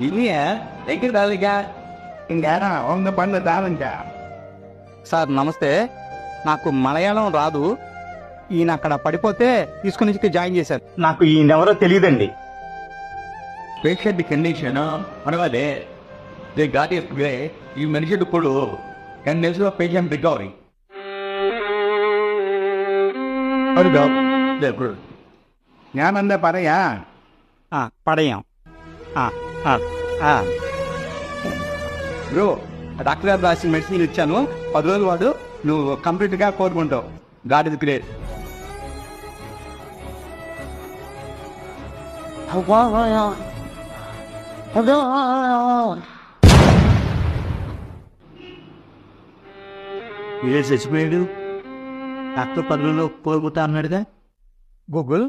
இல்லையா எங்க ఇంకా వంద పనులు దానంగా. సార్ నమస్తే, నాకు మలయాళం రాదు. ఈయన అక్కడ పడిపోతే తీసుకుని జాయిన్ చేశారు. నాకు ఈయనెవరో తెలియదండి. పేషెంట్ కండిషన్ పర్వాలే, దే గాట్ ఇట్ వే. ఈ మనిషి ఇప్పుడు 10 days లో పేషెంట్ రికవరీ. ഞാനെന്താ പറയാ, పడయాం. బ్రో డాక్టర్ గారు రాసిన మెడిసిన్ ఇచ్చాను, 10 రోజులు వాడు, నువ్వు కంప్లీట్గా కోరుకుంటావు. God is great. చచ్చిపోయాడు, డాక్టర్ 10 రోజుల్లో కోరుకుంటా అన్నాడుగా. గూగుల్